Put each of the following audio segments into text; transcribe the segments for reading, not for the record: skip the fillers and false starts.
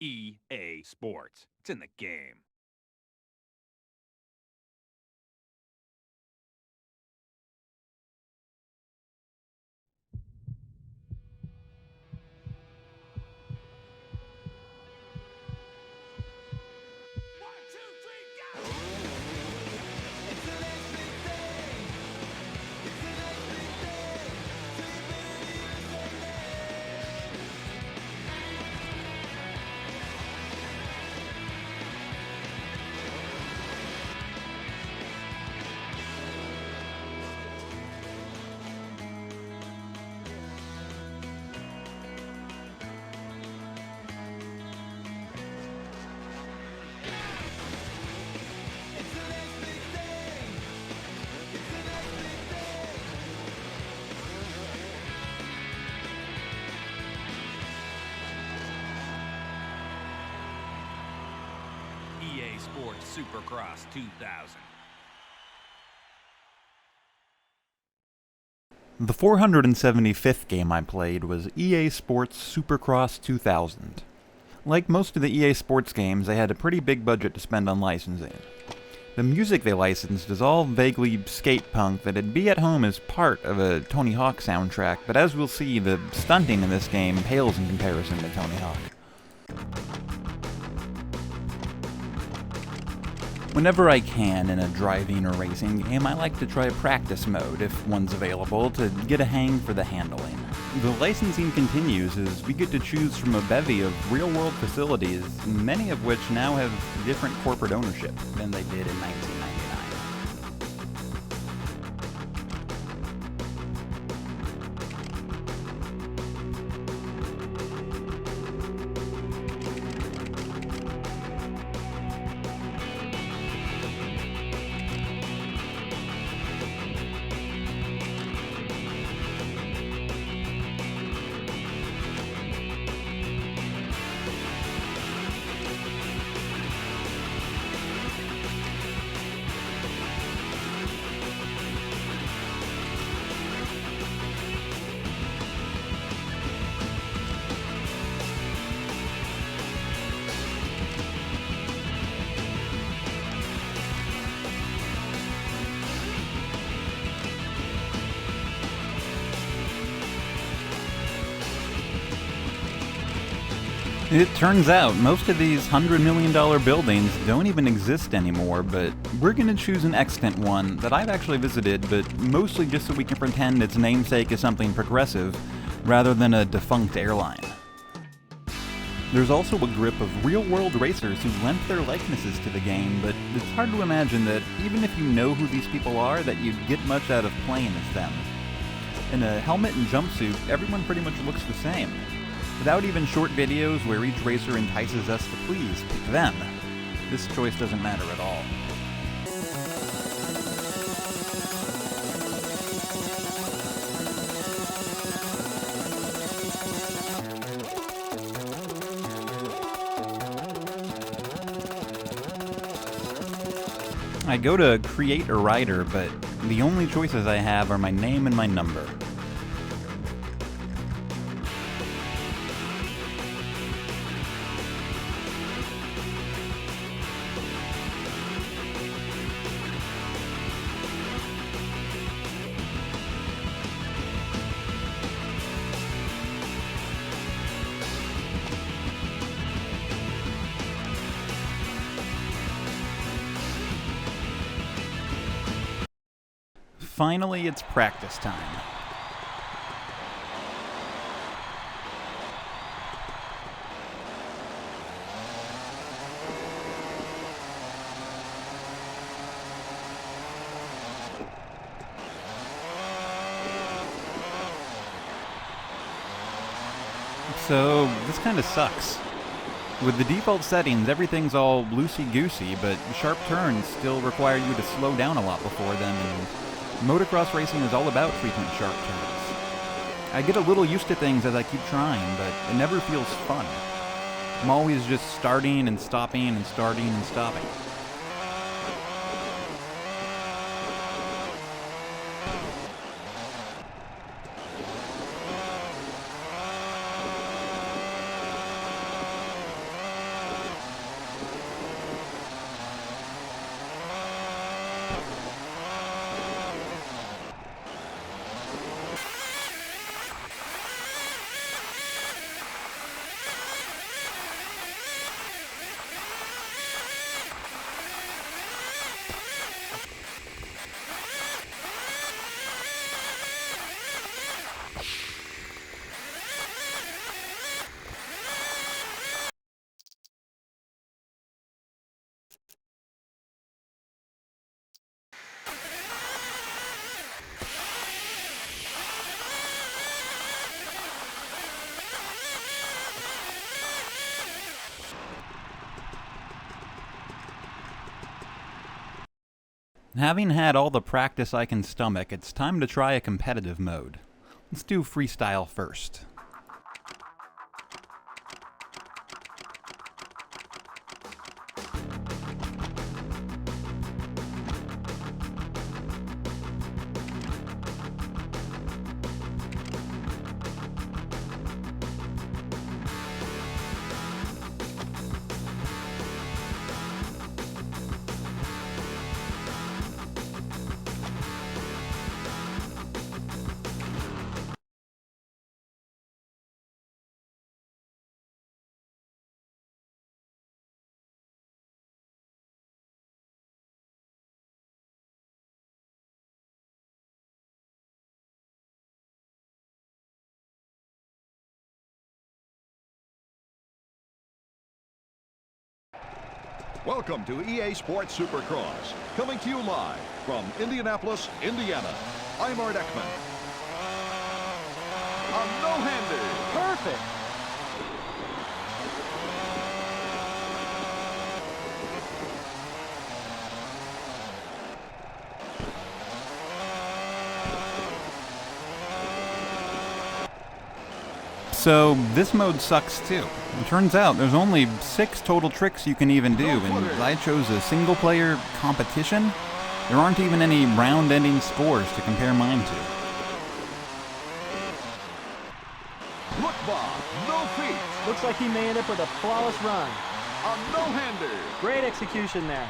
EA Sports. It's in the game. EA Sports Supercross 2000. The 475th game I played was EA Sports Supercross 2000. Like most of the EA Sports games, they had a pretty big budget to spend on licensing. The music they licensed is all vaguely skate punk that'd be at home as part of a Tony Hawk soundtrack, but as we'll see, the stunting in this game pales in comparison to Tony Hawk. Whenever I can in a driving or racing game, I like to try practice mode, if one's available, to get a hang for the handling. The licensing continues as we get to choose from a bevy of real-world facilities, many of which now have different corporate ownership than they did in 1999. It turns out most of these $100 million buildings don't even exist anymore, but we're going to choose an extant one that I've actually visited, but mostly just so we can pretend its namesake is something progressive, rather than a defunct airline. There's also a grip of real-world racers who lent their likenesses to the game, but it's hard to imagine that even if you know who these people are, that you'd get much out of playing as them. In a helmet and jumpsuit, everyone pretty much looks the same. Without even short videos where each racer entices us to please pick them, this choice doesn't matter at all. I go to create a rider, but the only choices I have are my name and my number. Finally, it's practice time. So, this kinda sucks. With the default settings, everything's all loosey-goosey, but sharp turns still require you to slow down a lot before them, and motocross racing is all about frequent sharp turns. I get a little used to things as I keep trying, but it never feels fun. I'm always just starting and stopping and starting and stopping. Having had all the practice I can stomach, it's time to try a competitive mode. Let's do freestyle first. Welcome to EA Sports Supercross, coming to you live from Indianapolis, Indiana. I'm Art Ekman. A no-hander. Perfect. So, this mode sucks too. It turns out there's only 6 total tricks you can even do, and as I chose a single-player competition, there aren't even any round-ending scores to compare mine to. Look, Bob, no feet. Looks like he may end up with a flawless run. A no-hander. Great execution there.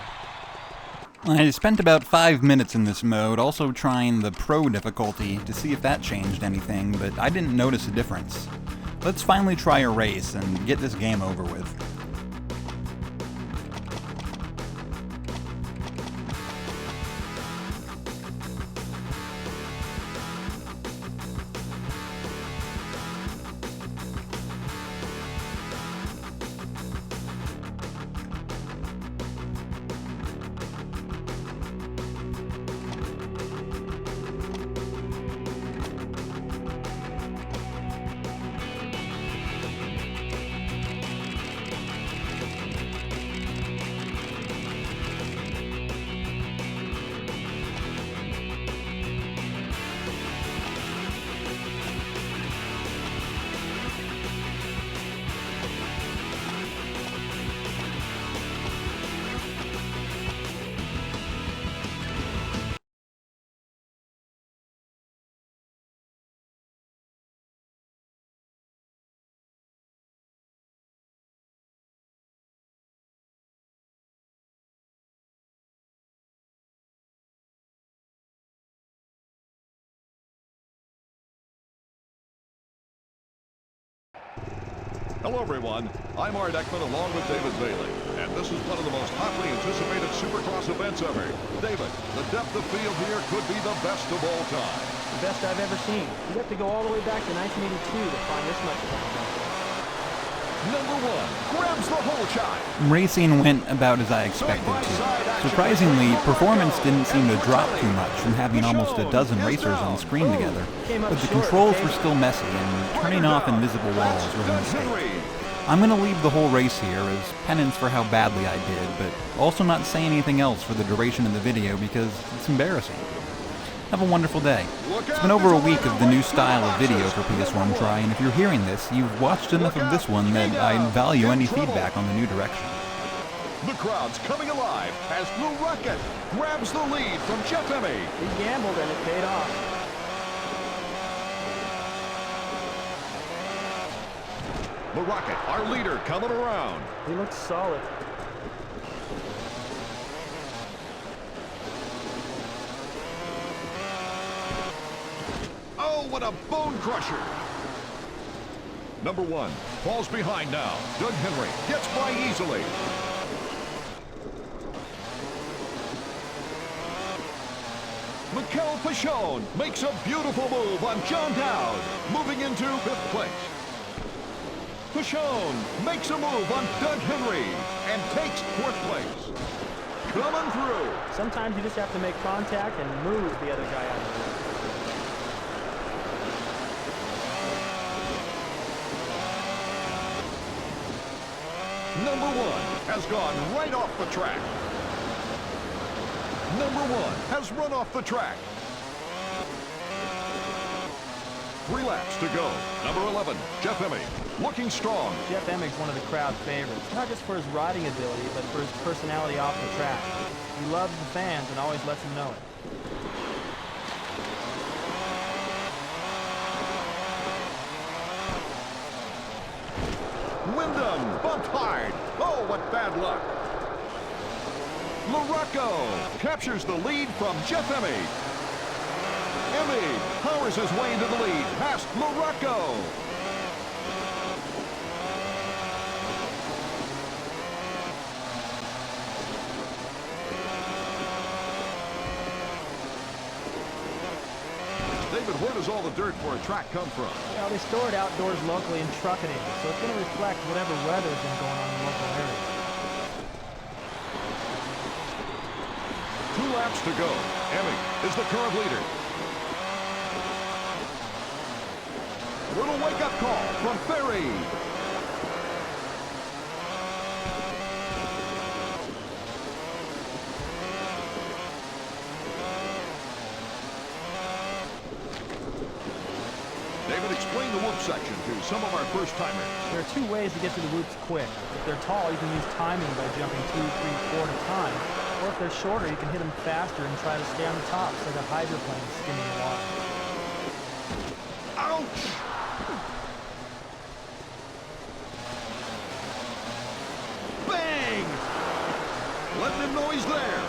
I spent about 5 minutes in this mode, also trying the Pro difficulty to see if that changed anything, but I didn't notice a difference. Let's finally try a race and get this game over with. Hello, everyone. I'm Art Ekman along with David Bailey, and this is one of the most hotly anticipated Supercross events ever. David, the depth of field here could be the best of all time. The best I've ever seen. You have to go all the way back to 1982 to find this much talent. Number 1 grabs the whole shot. Racing went about as I expected to. Surprisingly, performance didn't seem to drop too much from having almost a dozen racers on screen together, but the controls were still messy, and turning off invisible walls was a mistake. I'm going to leave the whole race here as penance for how badly I did, but also not say anything else for the duration of the video because it's embarrassing. Have a wonderful day. It's been over a week of the new style of video for PS1 Try, and if you're hearing this, you've watched enough of this one that I value any feedback on the new direction. The crowd's coming alive as Blue Rocket grabs the lead from Jeff Emmy. He gambled and it paid off. The Rocket, our leader, coming around. He looks solid. what a bone crusher. Number 1 falls behind now. Doug Henry gets by easily. Mikel Pichon makes a beautiful move on John Dowd, moving into 5th place. Pichon makes a move on Doug Henry and takes 4th place. Coming through. Sometimes you just have to make contact and move the other guy out of the way. Number 1 has gone right off the track. Number 1 has run off the track. 3 laps to go. Number 11, Jeff Emig, looking strong. Jeff Emig's one of the crowd favorites, not just for his riding ability, but for his personality off the track. He loves the fans and always lets them know it. Wyndham bumped hard. Oh, what bad luck. Morocco captures the lead from Jeff Emig. Emig powers his way into the lead past Morocco. David, where does all the dirt for a track come from? Well, they store it outdoors locally and truck it in, so it's going to reflect whatever weather's been going on in the local area. 2 laps to go. Emig is the current leader. Little wake-up call from Ferry. David, explain the whoop section to some of our first-timers. There are 2 ways to get to the whoops quick. If they're tall, you can use timing by jumping 2, 3, 4 at a time. Or if they're shorter, you can hit them faster and try to stay on the top, so like a hydroplane skimming the water. Ouch! Bang! Letting him know he's there.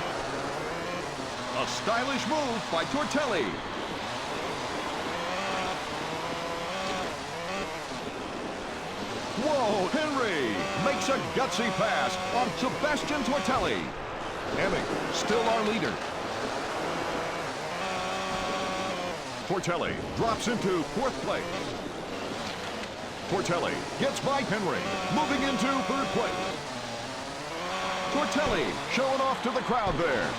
A stylish move by Tortelli. Whoa, Henry makes a gutsy pass on Sebastian Tortelli. Emig still our leader. Tortelli drops into 4th place. Tortelli gets by Henry, moving into 3rd place. Tortelli showing off to the crowd there.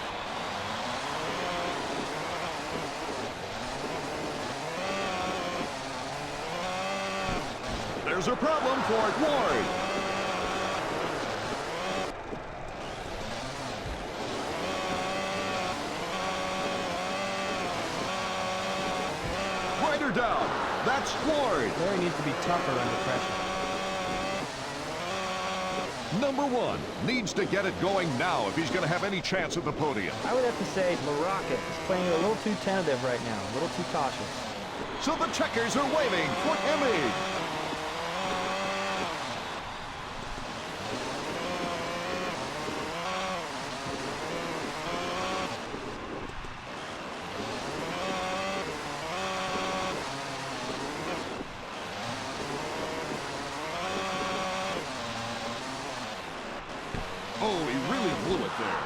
There's a problem for Ward. Rider down. That's Ward. Larry needs to be tougher under pressure. Number 1 needs to get it going now if he's going to have any chance at the podium. I would have to say Morocco is playing a little too tentative right now, a little too cautious. So the checkers are waving for Emig. Oh, he really blew it there.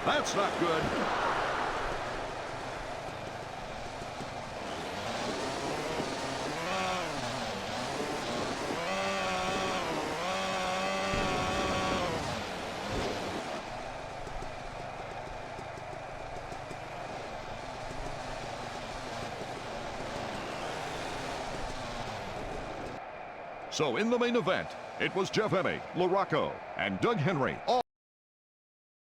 That's not good. So in the main event, it was Jeff Emig, Morocco, and Doug Henry.